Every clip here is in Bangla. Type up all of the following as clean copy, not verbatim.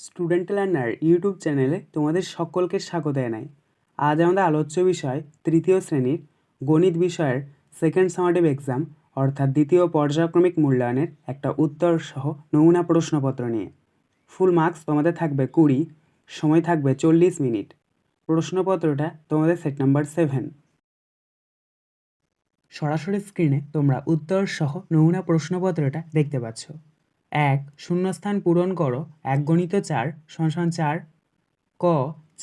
স্টুডেন্ট লার্নার ইউটিউব চ্যানেলে তোমাদের সকলকে স্বাগত জানাই। আজ আমাদের আলোচ্য বিষয় তৃতীয় শ্রেণীর গণিত বিষয়ের সেকেন্ড সামারটিভ এক্সাম অর্থাৎ দ্বিতীয় পর্যায়ক্রমিক মূল্যায়নের একটা উত্তর সহ নমুনা প্রশ্নপত্র নিয়ে। ফুল মার্কস তোমাদের থাকবে 20, সময় থাকবে 40 মিনিট। প্রশ্নপত্রটা তোমাদের সেট নাম্বার 7। সরাসরি স্ক্রিনে তোমরা উত্তর সহ নমুনা প্রশ্নপত্রটা দেখতে পাচ্ছ। 1. শূন্যস্থান পূরণ করো 1 গণিত 4 = 4। ক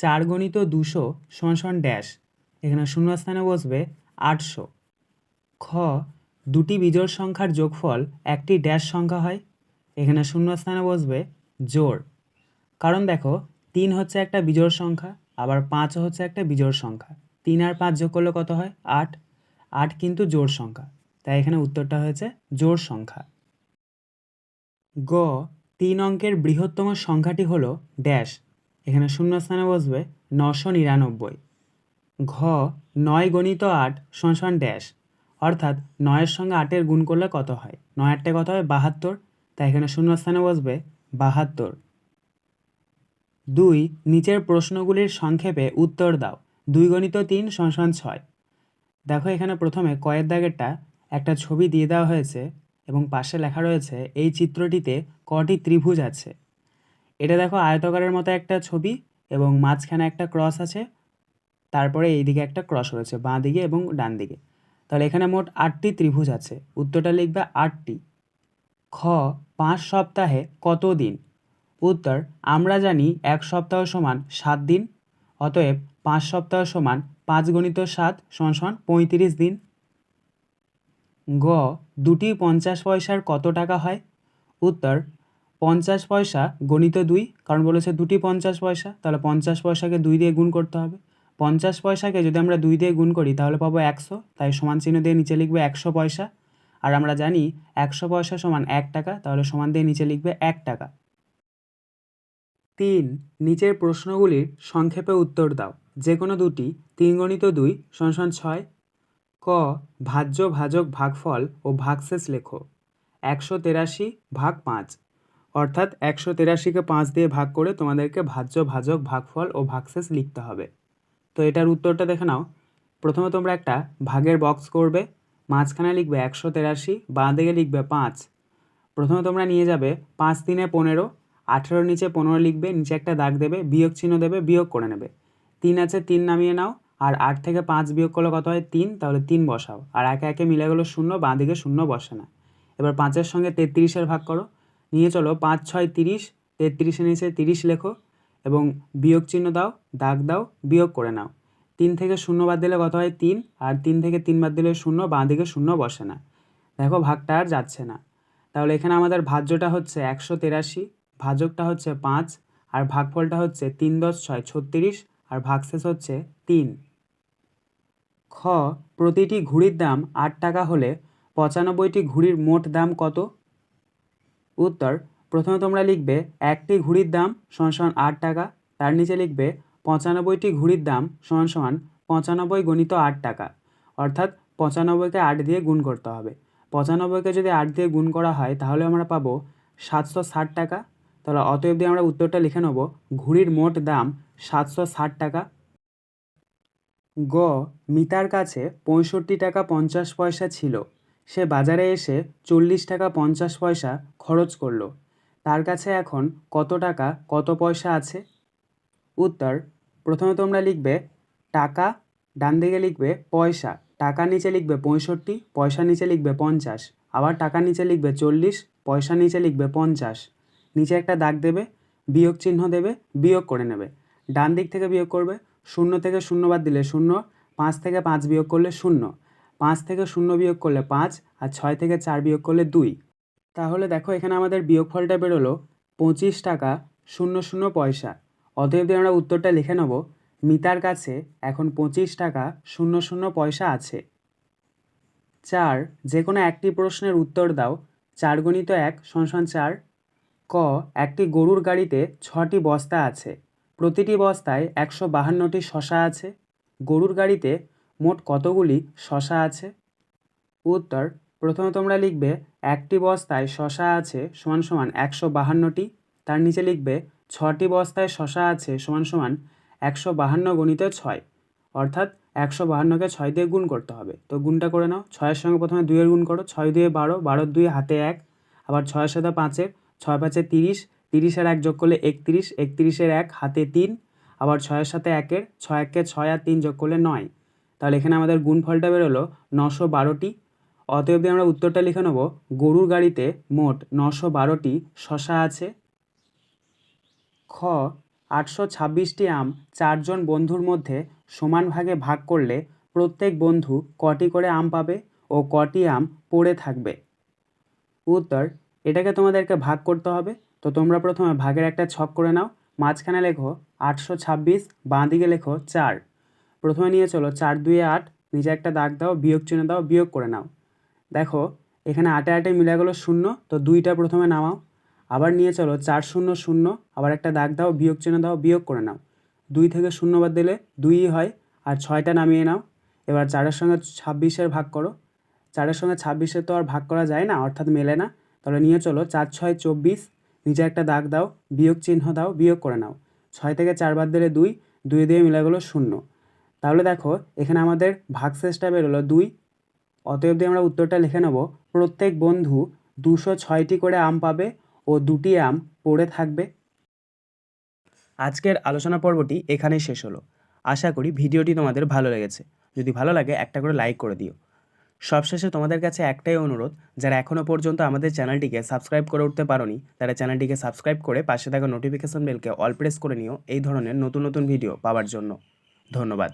4 গণিত 200 = ড্যাশ। এখানে শূন্যস্থানে বসবে 800। খ দুটি বিজোড় সংখ্যার যোগফল একটি ড্যাশ সংখ্যা হয়। এখানে শূন্যস্থানে বসবে জোড়। কারণ দেখো 3 হচ্ছে একটা বিজোড় সংখ্যা, আবার 5 হচ্ছে একটা বিজোড় সংখ্যা। 3 আর 5 যোগ করলে কত হয়? 8। 8 কিন্তু জোড় সংখ্যা, তাই এখানে উত্তরটা হয়েছে জোড় সংখ্যা। গ 3 অঙ্কের বৃহত্তম সংখ্যাটি হলো ড্যাশ। এখানে শূন্যস্থানে বসবে 999। ঘ 9 গণিত 8 = ড্যাশ, অর্থাৎ 9-এর সঙ্গে 8-এর গুণ করলে কত হয়? 9 8 কত হয়? 72, তাই এখানে শূন্যস্থানে বসবে 72। 2 নিচের প্রশ্নগুলির সংক্ষেপে উত্তর দাও। 2 গণিত 3 = 6। দেখো এখানে প্রথমে কয়ের দাগেরটা একটা ছবি দিয়ে দেওয়া হয়েছে এবং পাশে লেখা রয়েছে এই চিত্রটিতে কটি ত্রিভুজ আছে। এটা দেখো আয়তকারের মতো একটা ছবি এবং মাঝখানে একটা ক্রস আছে, তারপরে এইদিকে একটা ক্রস রয়েছে বাঁ দিকে এবং ডান দিকে। তাহলে এখানে মোট 8টি ত্রিভুজ আছে। উত্তরটা লিখবে 8টি। খ 5 সপ্তাহে কত দিন? উত্তর আমরা জানি 1 সপ্তাহ সমান 7 দিন, অতএব 5 সপ্তাহ সমান 5 গণিত 7 = 35 দিন। গ দুটি 50 পয়সার কত টাকা হয়? উত্তর 50 পয়সা গণিত 2, কারণ বলেছে দুটি 50 পয়সা, তাহলে 50 পয়সাকে 2 দিয়ে গুণ করতে হবে। 50 পয়সাকে যদি আমরা 2 দিয়ে গুণ করি তাহলে পাবো 100, তাই সমান চিহ্ন দিয়ে নিচে লিখবে 100 পয়সা। আর আমরা জানি 100 পয়সা সমান 1 টাকা, তাহলে সমান দিয়ে নিচে লিখবে 1 টাকা। 3 নিচের প্রশ্নগুলির সংক্ষেপে উত্তর দাও। যে কোনো দুটি। 3 গণিত 2 = 6। ক ভাজ্য ভাজক ভাগফল ও ভাগশেষ লেখো। 183/5, অর্থাৎ 183কে 5 দিয়ে ভাগ করে তোমাদেরকে ভাজ্য ভাজক ভাগফল ও ভাগশেষ লিখতে হবে। তো এটার উত্তরটা দেখে নাও। প্রথমে তোমরা একটা ভাগের বক্স করবে, মাঝখানে লিখবে 183, বাঁ দিকে লিখবে 5। প্রথমে তোমরা নিয়ে যাবে 5 3 15, 18 নিচে 15 লিখবে, নিচে একটা দাগ দেবে, বিয়োগ চিহ্ন দেবে, বিয়োগ করে নেবে। 3 আছে 3 নামিয়ে নাও, আর 8 থেকে 5 বিয়োগ করলে কত হয়? 3, তাহলে 3 বসাও। আর একে একে মিলে গেলো 0, বাঁ দিকে 0 বসে না। এবার 5-এর সঙ্গে 33-এর ভাগ করো, নিয়ে চলো 5 6 30, 33-এর নিচে 30 লেখো এবং বিয়োগ চিহ্ন দাও, দাগ দাও, বিয়োগ করে নাও। 3 থেকে 0 বাদ দিলে কত হয়? 3, আর 3 থেকে 3 বাদ দিলে 0, বাঁ দিকে 0 বসে না। দেখো ভাগটা আর যাচ্ছে না। তাহলে এখানে আমাদের ভাজ্যটা হচ্ছে 183, ভাজকটা হচ্ছে 5, আর ভাগফলটা হচ্ছে 3 10 6 36, আর ভাগশেষ হচ্ছে 3। খ প্রতিটি ঘুড়ির দাম 8 টাকা হলে 95টি ঘুড়ির মোট দাম কত? উত্তর প্রথমে তোমরা লিখবে একটি ঘুড়ির দাম = 8 টাকা, তার নিচে লিখবে 95টি ঘুড়ির দাম = 95 গণিত 8 টাকা, অর্থাৎ 95কে 8 দিয়ে গুণ করতে হবে। 95কে যদি 8 দিয়ে গুণ করা হয় তাহলে আমরা পাবো 760 টাকা। তাহলে অতএব দিয়ে আমরা উত্তরটা লিখে নেব, ঘুড়ির মোট দাম 760 টাকা। গ মিতার কাছে 65 টাকা 50 পয়সা ছিল। সে বাজারে এসে 40 টাকা 50 পয়সা খরচ করলো। তার কাছে এখন কত টাকা কত পয়সা আছে? উত্তর প্রথমে তোমরা লিখবে টাকা, ডান দিকে লিখবে পয়সা, টাকার নিচে লিখবে 65, পয়সার নিচে লিখবে 50, আবার টাকার নিচে লিখবে 40, পয়সার নিচে লিখবে 50, নিচে একটা দাগ দেবে, বিয়োগ চিহ্ন দেবে, বিয়োগ করে নেবে। ডান দিক থেকে বিয়োগ করবে, 0 থেকে 0 বাদ দিলে 0, 5 থেকে 5 বিয়োগ করলে 0, 5 থেকে 0 বিয়োগ করলে 5, আর 6 থেকে 4 বিয়োগ করলে 2। তাহলে দেখো এখানে আমাদের বিয়োগফলটা বেরোলো 25 টাকা 00 পয়সা। অতএব দিয়ে আমরা উত্তরটা লিখে নেব, মিতার কাছে এখন 25 টাকা 00 পয়সা আছে। 4 যে কোনো একটি প্রশ্নের উত্তর দাও। 4 গণিত 1 = 4। ক একটি গরুর গাড়িতে 6টি বস্তা আছে, প্রতিটি বস্তায় 152টি শসা আছে। গরুর গাড়িতে মোট কতগুলি শসা আছে? উত্তর প্রথমে তোমরা লিখবে একটি বস্তায় শসা আছে = 152টি, তার নিচে লিখবে 6টি বস্তায় শশা আছে সমান সমান 152 গুণিত 6, অর্থাৎ 152কে 6 দিয়ে গুণ করতে হবে। তো গুণটা করে নাও। 6-এর সঙ্গে প্রথমে 2-এর গুণ করো, 6-2 12, 12-র 2 হাতে 1, আবার 6-এর সাথে 5-এর, 6-5-এ 30, 30-এর 1 যোগ করলে 31, 31-এর 1 হাতে 3, আবার 6-এর সাথে 1-এর, 6-1-কে 6 আর 3 যোগ করলে 9। তাহলে এখানে আমাদের গুণফলটা বেরোলো 912টি। অতএব আমরা উত্তরটা লিখে নেব, গরুর গাড়িতে মোট 912টি শশা আছে। খ, 826টি আম 4 জন বন্ধুর মধ্যে সমান ভাগে ভাগ করলে প্রত্যেক বন্ধু কটি করে আম পাবে ও কটি আম পড়ে থাকবে? উত্তর, এটাকে তোমাদেরকে ভাগ করতে হবে। তো তোমরা প্রথমে ভাগের একটা ছক করে নাও। মাঝখানে লেখো 826, বাঁ দিকে লেখো 4। প্রথমে নিয়ে চলো 4-2-এ 8, নিচে একটা দাগ দাও, বিয়োগ চিহ্ন দাও, বিয়োগ করে নাও। দেখো এখানে 8-8 মিলে গেলো 0, তো 2টা প্রথমে নামাও। আবার নিয়ে চলো 4-0-0, আবার একটা দাগ দাও, বিয়োগ চিহ্ন দাও, বিয়োগ করে নাও। 2 থেকে 0 বাদ দিলে 2ই হয়, আর 6টা নামিয়ে নাও। এবার 4-এর সঙ্গে 26-এর ভাগ করো। 4-এর সঙ্গে 26-এর তো আর ভাগ করা যায় না, অর্থাৎ মেলে না। তাহলে নিয়ে চলো 4-6-24, নিচে একটা দাগ দাও, বিয়োগ চিহ্ন দাও, বিয়োগ করে নাও। 6 থেকে 4 বাদ দিলে 2, 2 দিয়ে মিলে গেলো 0। তাহলে দেখো এখানে আমাদের ভাগশেষটা বেরোলো 2। অতএব আমরা উত্তরটা লিখে নেব, প্রত্যেক বন্ধু 206টি করে আম পাবে ও 2টি আম পড়ে থাকবে। আজকের আলোচনা পর্বটি এখানেই শেষ হলো। আশা করি ভিডিওটি তোমাদের ভালো লেগেছে। যদি ভালো লাগে একটা করে লাইক করে দিও। সবশেষে তোমাদের কাছে একটাই অনুরোধ, যারা এখনও পর্যন্ত আমাদের চ্যানেলটিকে সাবস্ক্রাইব করে উঠতে পারোনি, তারা চ্যানেলটিকে সাবস্ক্রাইব করে পাশে থাকা নোটিফিকেশন বেলকে অল প্রেস করে নিও এই ধরনের নতুন নতুন ভিডিও পাওয়ার জন্য। ধন্যবাদ।